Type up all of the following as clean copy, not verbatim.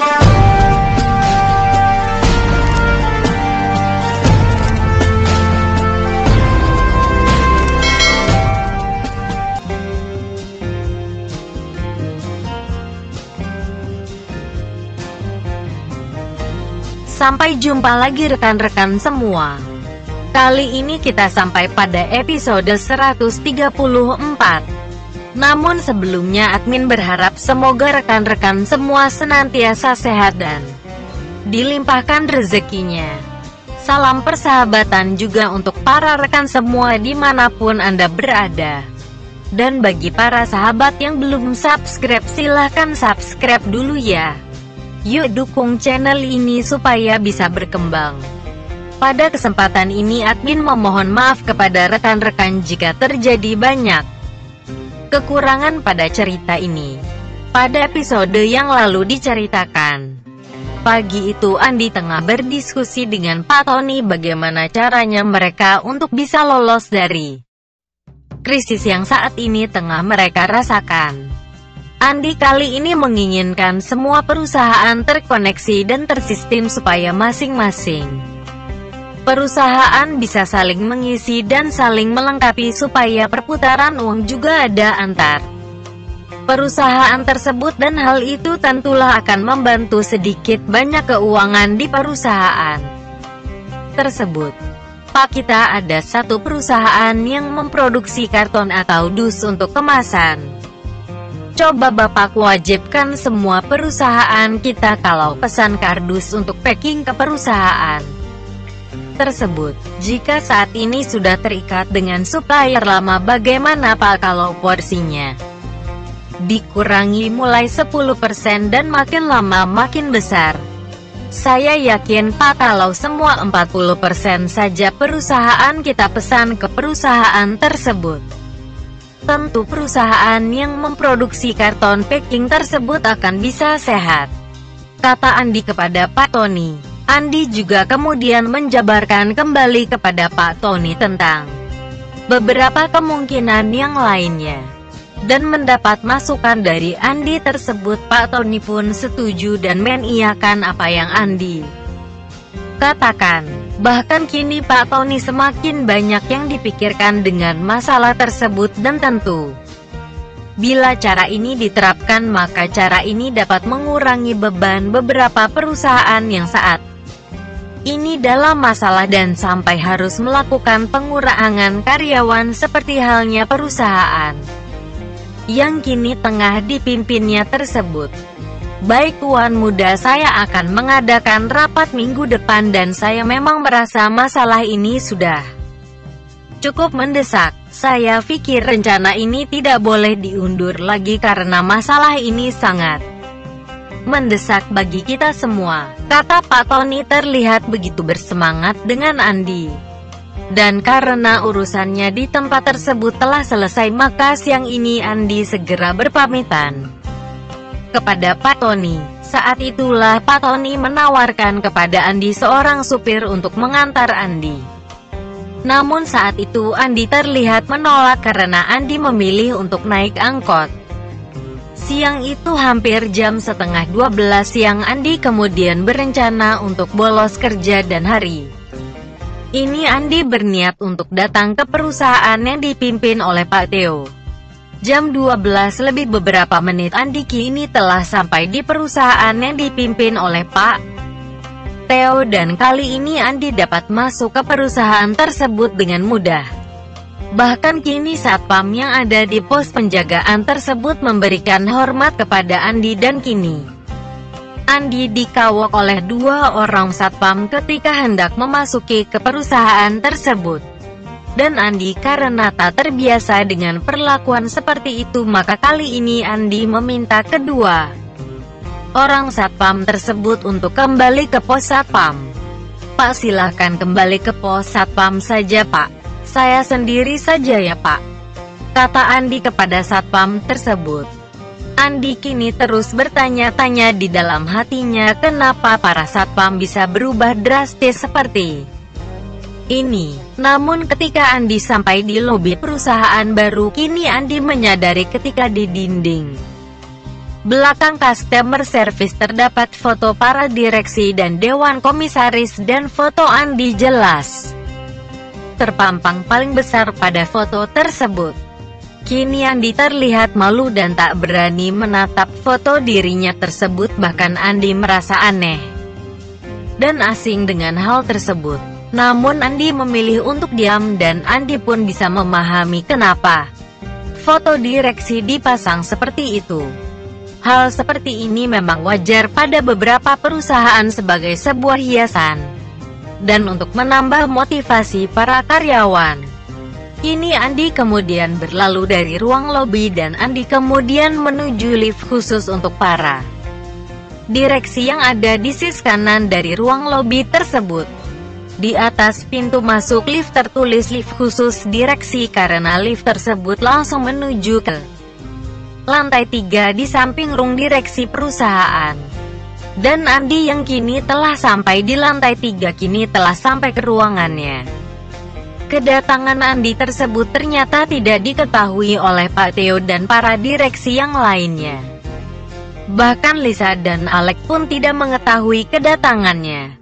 Sampai jumpa lagi rekan-rekan semua. Kali ini kita sampai pada episode 134. Namun sebelumnya admin berharap semoga rekan-rekan semua senantiasa sehat dan dilimpahkan rezekinya. Salam persahabatan juga untuk para rekan semua dimanapun Anda berada. Dan bagi para sahabat yang belum subscribe, silahkan subscribe dulu ya. Yuk dukung channel ini supaya bisa berkembang. Pada kesempatan ini admin memohon maaf kepada rekan-rekan jika terjadi banyak kekurangan pada cerita ini. Pada episode yang lalu diceritakan, pagi itu Andi tengah berdiskusi dengan Pak Tony bagaimana caranya mereka untuk bisa lolos dari krisis yang saat ini tengah mereka rasakan. Andi kali ini menginginkan semua perusahaan terkoneksi dan tersistem supaya masing-masing perusahaan bisa saling mengisi dan saling melengkapi supaya perputaran uang juga ada antar perusahaan tersebut, dan hal itu tentulah akan membantu sedikit banyak keuangan di perusahaan tersebut. Pak, kita ada satu perusahaan yang memproduksi karton atau dus untuk kemasan. Coba Bapak wajibkan semua perusahaan kita kalau pesan kardus untuk packing ke perusahaan tersebut. Jika saat ini sudah terikat dengan supplier lama, bagaimana Pak kalau porsinya dikurangi mulai 10% dan makin lama makin besar? Saya yakin Pak kalau semua 40% saja perusahaan kita pesan ke perusahaan tersebut, tentu perusahaan yang memproduksi karton packing tersebut akan bisa sehat, kata Andi kepada Pak Tony. Andi juga kemudian menjabarkan kembali kepada Pak Tony tentang beberapa kemungkinan yang lainnya. Dan mendapat masukan dari Andi tersebut, Pak Tony pun setuju dan mengiyakan apa yang Andi katakan. Bahkan kini Pak Tony semakin banyak yang dipikirkan dengan masalah tersebut, dan tentu bila cara ini diterapkan maka cara ini dapat mengurangi beban beberapa perusahaan yang saat ini dalam masalah dan sampai harus melakukan pengurangan karyawan seperti halnya perusahaan yang kini tengah dipimpinnya tersebut. Baik Tuan Muda, saya akan mengadakan rapat minggu depan dan saya memang merasa masalah ini sudah cukup mendesak. Saya pikir rencana ini tidak boleh diundur lagi karena masalah ini sangat mendesak bagi kita semua, kata Pak Tony terlihat begitu bersemangat dengan Andi. Dan karena urusannya di tempat tersebut telah selesai, maka siang ini Andi segera berpamitan kepada Pak Tony. Saat itulah Pak Tony menawarkan kepada Andi seorang supir untuk mengantar Andi. Namun saat itu Andi terlihat menolak karena Andi memilih untuk naik angkot. Siang itu hampir jam setengah 12 siang Andi kemudian berencana untuk bolos kerja dan hari ini Andi berniat untuk datang ke perusahaan yang dipimpin oleh Pak Theo. Jam 12 lebih beberapa menit Andi kini telah sampai di perusahaan yang dipimpin oleh Pak Theo, dan kali ini Andi dapat masuk ke perusahaan tersebut dengan mudah. Bahkan kini satpam yang ada di pos penjagaan tersebut memberikan hormat kepada Andi, dan kini Andi dikawal oleh dua orang satpam ketika hendak memasuki ke perusahaan tersebut. Dan Andi karena tak terbiasa dengan perlakuan seperti itu, maka kali ini Andi meminta kedua orang satpam tersebut untuk kembali ke pos satpam. Pak, silahkan kembali ke pos satpam saja Pak. Saya sendiri saja ya Pak, kata Andi kepada satpam tersebut. Andi kini terus bertanya-tanya di dalam hatinya kenapa para satpam bisa berubah drastis seperti ini. Namun ketika Andi sampai di lobi perusahaan baru, kini Andi menyadari ketika di dinding belakang customer service terdapat foto para direksi dan dewan komisaris dan foto Andi jelas terpampang paling besar pada foto tersebut. Kini Andi terlihat malu dan tak berani menatap foto dirinya tersebut, bahkan Andi merasa aneh dan asing dengan hal tersebut. Namun Andi memilih untuk diam dan Andi pun bisa memahami kenapa foto direksi dipasang seperti itu. Hal seperti ini memang wajar pada beberapa perusahaan sebagai sebuah hiasan dan untuk menambah motivasi para karyawan. Kini Andi kemudian berlalu dari ruang lobi dan Andi kemudian menuju lift khusus untuk para direksi yang ada di sisi kanan dari ruang lobi tersebut. Di atas pintu masuk lift tertulis lift khusus direksi karena lift tersebut langsung menuju ke lantai 3 di samping ruang direksi perusahaan. Dan Andi yang kini telah sampai di lantai 3 kini telah sampai ke ruangannya. Kedatangan Andi tersebut ternyata tidak diketahui oleh Pak Theo dan para direksi yang lainnya. Bahkan Lisa dan Alex pun tidak mengetahui kedatangannya.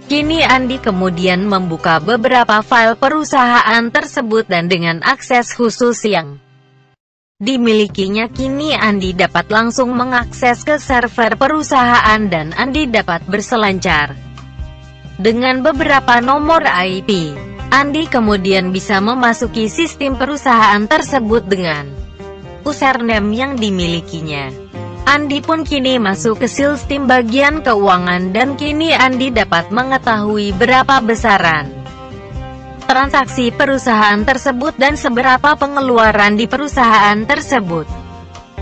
Kini Andi kemudian membuka beberapa file perusahaan tersebut dan dengan akses khusus yang dimilikinya kini Andi dapat langsung mengakses ke server perusahaan dan Andi dapat berselancar dengan beberapa nomor IP. Andi kemudian bisa memasuki sistem perusahaan tersebut dengan username yang dimilikinya. Andi pun kini masuk ke sistem bagian keuangan dan kini Andi dapat mengetahui berapa besaran transaksi perusahaan tersebut dan seberapa pengeluaran di perusahaan tersebut.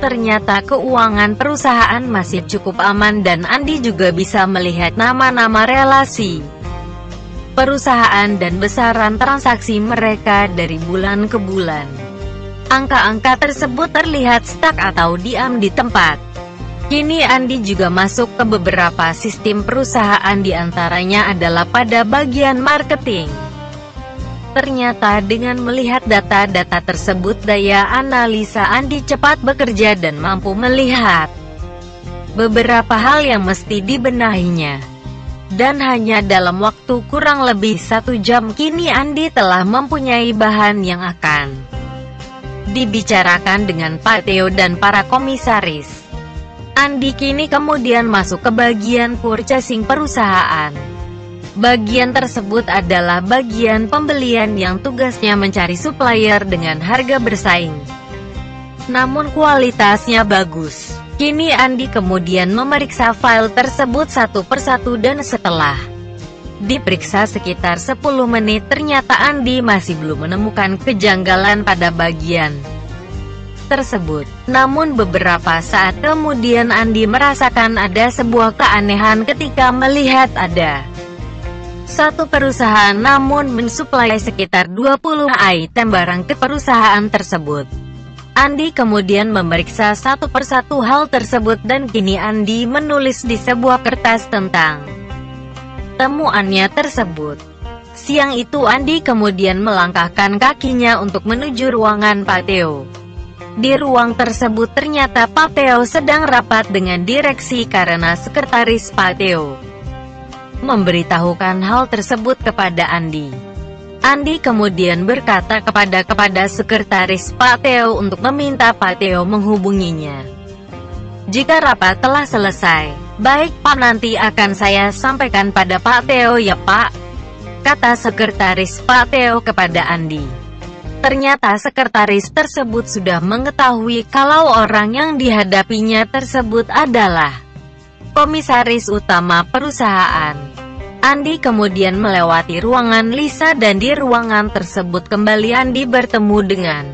Ternyata keuangan perusahaan masih cukup aman dan Andi juga bisa melihat nama-nama relasi perusahaan dan besaran transaksi mereka dari bulan ke bulan. Angka-angka tersebut terlihat stuck atau diam di tempat. Kini Andi juga masuk ke beberapa sistem perusahaan, diantaranya adalah pada bagian marketing. Ternyata dengan melihat data-data tersebut daya analisa Andi cepat bekerja dan mampu melihat beberapa hal yang mesti dibenahinya. Dan hanya dalam waktu kurang lebih 1 jam kini Andi telah mempunyai bahan yang akan dibicarakan dengan Pak Theo dan para komisaris. Andi kini kemudian masuk ke bagian purchasing perusahaan. Bagian tersebut adalah bagian pembelian yang tugasnya mencari supplier dengan harga bersaing namun kualitasnya bagus. Kini Andi kemudian memeriksa file tersebut satu persatu dan setelah diperiksa sekitar 10 menit ternyata Andi masih belum menemukan kejanggalan pada bagian tersebut. Namun beberapa saat kemudian Andi merasakan ada sebuah keanehan ketika melihat ada satu perusahaan namun mensuplai sekitar 20 item barang ke perusahaan tersebut. Andi kemudian memeriksa satu persatu hal tersebut dan kini Andi menulis di sebuah kertas tentang temuannya tersebut. Siang itu Andi kemudian melangkahkan kakinya untuk menuju ruangan Pak Theo. Di ruang tersebut ternyata Pak Theo sedang rapat dengan direksi karena sekretaris Pak Theo memberitahukan hal tersebut kepada Andi. Andi kemudian berkata kepada sekretaris Pak Theo untuk meminta Pak Theo menghubunginya jika rapat telah selesai. Baik Pak, nanti akan saya sampaikan pada Pak Theo ya Pak, kata sekretaris Pak Theo kepada Andi. Ternyata sekretaris tersebut sudah mengetahui kalau orang yang dihadapinya tersebut adalah komisaris utama perusahaan. Andi kemudian melewati ruangan Lisa dan di ruangan tersebut kembali Andi bertemu dengan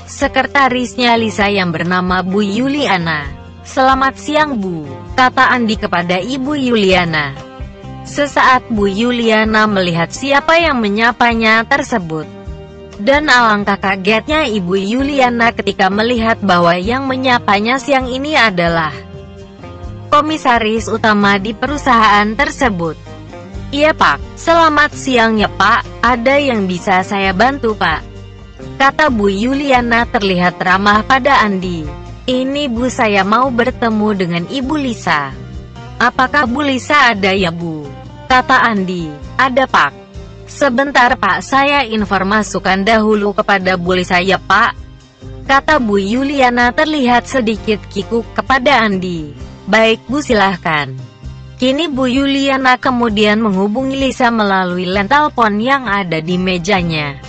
sekretarisnya Lisa yang bernama Bu Yuliana. Selamat siang Bu, kata Andi kepada Ibu Yuliana. Sesaat Bu Yuliana melihat siapa yang menyapanya tersebut. Dan alangkah kagetnya Ibu Yuliana ketika melihat bahwa yang menyapanya siang ini adalah komisaris utama di perusahaan tersebut. Iya Pak, selamat siang ya Pak, ada yang bisa saya bantu Pak? Kata Bu Yuliana terlihat ramah pada Andi. Ini Bu, saya mau bertemu dengan Ibu Lisa. Apakah Bu Lisa ada ya Bu? Kata Andi. Ada Pak. Sebentar Pak, saya informasikan dahulu kepada Bu Lisa ya Pak. Kata Bu Yuliana terlihat sedikit kikuk kepada Andi. Baik Bu, silahkan. Kini Bu Yuliana kemudian menghubungi Lisa melalui line telepon yang ada di mejanya.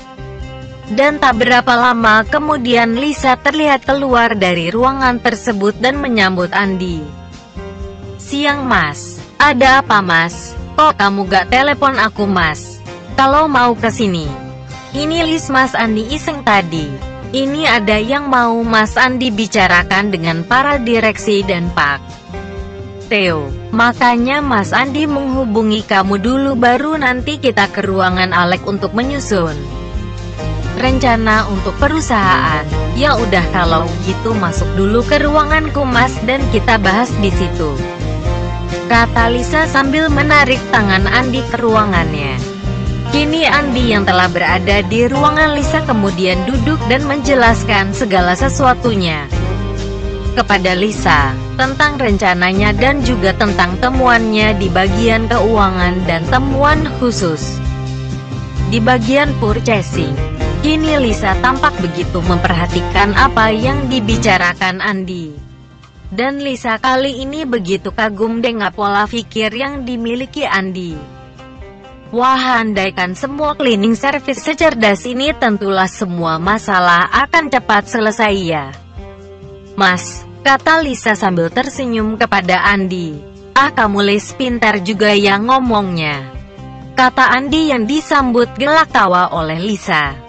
Dan tak berapa lama kemudian Lisa terlihat keluar dari ruangan tersebut dan menyambut Andi. Siang Mas. Ada apa Mas? Kok kamu gak telepon aku Mas? Kalau mau kesini. Ini list Mas Andi iseng tadi. Ini ada yang mau Mas Andi bicarakan dengan para direksi dan Pak Theo. Makanya Mas Andi menghubungi kamu dulu baru nanti kita ke ruangan Alex untuk menyusun rencana untuk perusahaan. Ya udah kalau gitu masuk dulu ke ruanganku Mas dan kita bahas di situ. Kata Lisa sambil menarik tangan Andi ke ruangannya. Kini Andi yang telah berada di ruangan Lisa kemudian duduk dan menjelaskan segala sesuatunya kepada Lisa, tentang rencananya dan juga tentang temuannya di bagian keuangan dan temuan khusus di bagian purchasing. Kini Lisa tampak begitu memperhatikan apa yang dibicarakan Andi. Dan Lisa kali ini begitu kagum dengan pola pikir yang dimiliki Andi. Wah, andaikan semua cleaning service secerdas ini tentulah semua masalah akan cepat selesai ya. Mas, kata Lisa sambil tersenyum kepada Andi. Ah, kamu Lis pintar juga yang ngomongnya. Kata Andi yang disambut gelak tawa oleh Lisa.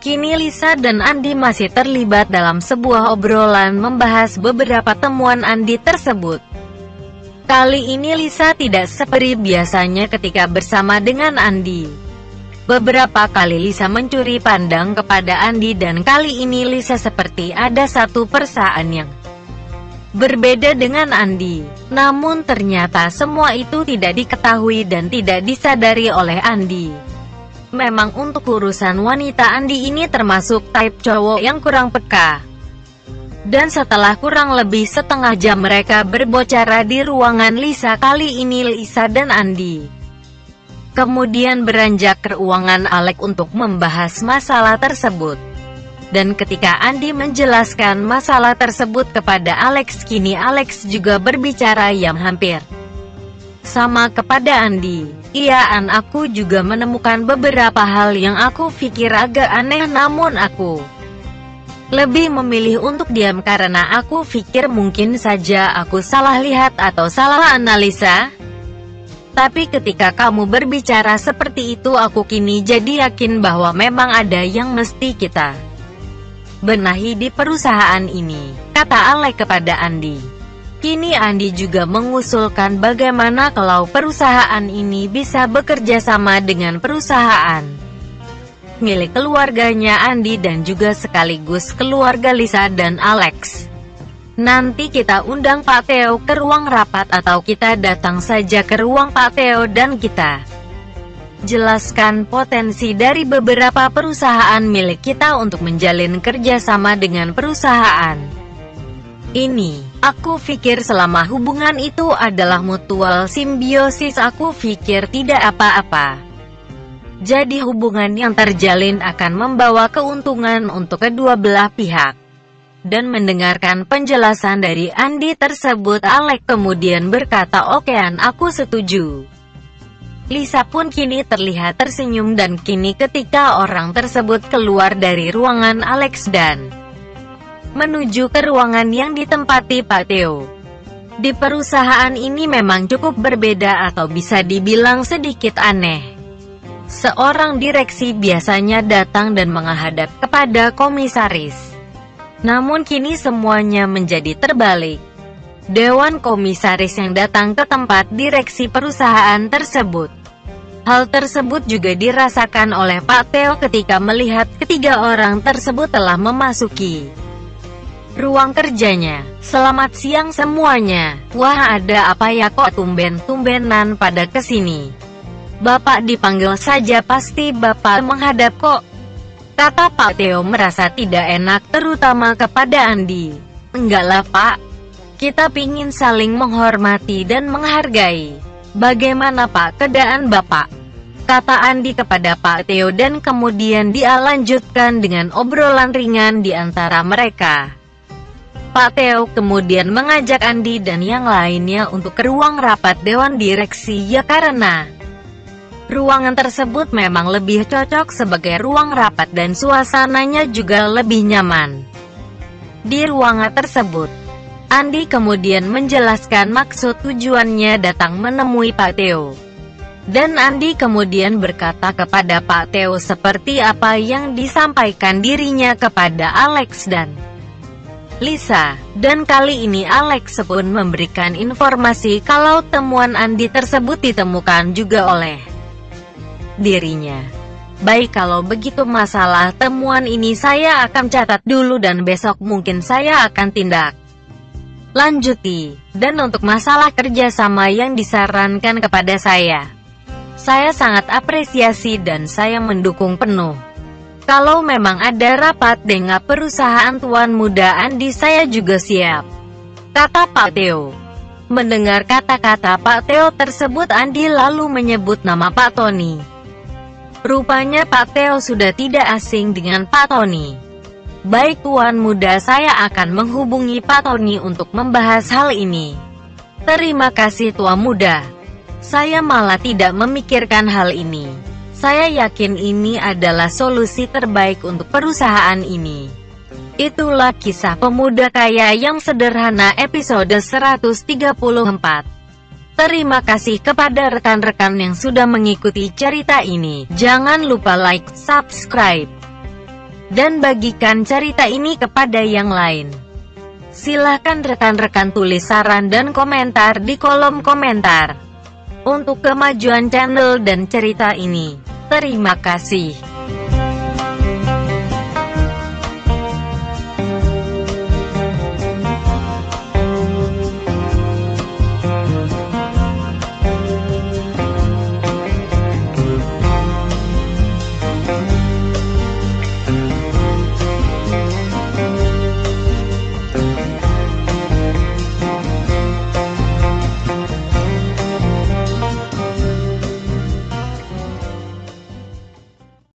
Kini Lisa dan Andi masih terlibat dalam sebuah obrolan membahas beberapa temuan Andi tersebut. Kali ini Lisa tidak seperti biasanya ketika bersama dengan Andi. Beberapa kali Lisa mencuri pandang kepada Andi dan kali ini Lisa seperti ada satu perasaan yang berbeda dengan Andi. Namun ternyata semua itu tidak diketahui dan tidak disadari oleh Andi. Memang untuk urusan wanita Andi ini termasuk type cowok yang kurang peka. Dan setelah kurang lebih setengah jam mereka berbicara di ruangan Lisa, kali ini Lisa dan Andi kemudian beranjak ke ruangan Alex untuk membahas masalah tersebut. Dan ketika Andi menjelaskan masalah tersebut kepada Alex, kini Alex juga berbicara yang hampir sama kepada Andi. Iya An, aku juga menemukan beberapa hal yang aku pikir agak aneh namun aku lebih memilih untuk diam karena aku pikir mungkin saja aku salah lihat atau salah analisa. Tapi ketika kamu berbicara seperti itu aku kini jadi yakin bahwa memang ada yang mesti kita benahi di perusahaan ini, kata Alex kepada Andi. Kini Andi juga mengusulkan bagaimana kalau perusahaan ini bisa bekerja sama dengan perusahaan milik keluarganya Andi dan juga sekaligus keluarga Lisa dan Alex. Nanti kita undang Pak Theo ke ruang rapat atau kita datang saja ke ruang Pak Theo dan kita jelaskan potensi dari beberapa perusahaan milik kita untuk menjalin kerjasama dengan perusahaan ini. Aku pikir selama hubungan itu adalah mutual simbiosis, aku pikir tidak apa-apa. Jadi hubungan yang terjalin akan membawa keuntungan untuk kedua belah pihak. Dan mendengarkan penjelasan dari Andi tersebut, Alex kemudian berkata, "Oke An, aku setuju." Lisa pun kini terlihat tersenyum dan kini ketika orang tersebut keluar dari ruangan Alex dan menuju ke ruangan yang ditempati Pak Theo. Di perusahaan ini memang cukup berbeda atau bisa dibilang sedikit aneh. Seorang direksi biasanya datang dan menghadap kepada komisaris. Namun kini semuanya menjadi terbalik. Dewan komisaris yang datang ke tempat direksi perusahaan tersebut. Hal tersebut juga dirasakan oleh Pak Theo ketika melihat ketiga orang tersebut telah memasuki ruang kerjanya. "Selamat siang semuanya. Wah, ada apa ya kok tumben-tumbenan pada kesini? Bapak dipanggil saja pasti Bapak menghadap kok," kata Pak Theo merasa tidak enak terutama kepada Andi. Enggaklah Pak. Kita pingin saling menghormati dan menghargai. Bagaimana Pak keadaan Bapak? Kata Andi kepada Pak Theo, dan kemudian dia lanjutkan dengan obrolan ringan di antara mereka. Pak Theo kemudian mengajak Andi dan yang lainnya untuk ke ruang rapat Dewan Direksi ya, karena ruangan tersebut memang lebih cocok sebagai ruang rapat dan suasananya juga lebih nyaman. Di ruangan tersebut, Andi kemudian menjelaskan maksud tujuannya datang menemui Pak Theo. Dan Andi kemudian berkata kepada Pak Theo seperti apa yang disampaikan dirinya kepada Alex dan Lisa. Dan kali ini Alex pun memberikan informasi kalau temuan Andi tersebut ditemukan juga oleh dirinya. Baik, kalau begitu masalah temuan ini saya akan catat dulu dan besok mungkin saya akan tindak lanjuti. Dan untuk masalah kerjasama yang disarankan kepada saya sangat apresiasi dan saya mendukung penuh. Kalau memang ada rapat dengan perusahaan tuan muda Andi, saya juga siap, kata Pak Theo. Mendengar kata-kata Pak Theo tersebut, Andi lalu menyebut nama Pak Tony. Rupanya Pak Theo sudah tidak asing dengan Pak Tony. Baik tuan muda, saya akan menghubungi Pak Tony untuk membahas hal ini. Terima kasih tuan muda. Saya malah tidak memikirkan hal ini. Saya yakin ini adalah solusi terbaik untuk perusahaan ini. Itulah kisah pemuda kaya yang sederhana episode 134. Terima kasih kepada rekan-rekan yang sudah mengikuti cerita ini. Jangan lupa like, subscribe, dan bagikan cerita ini kepada yang lain. Silahkan rekan-rekan tulis saran dan komentar di kolom komentar untuk kemajuan channel dan cerita ini. Terima kasih.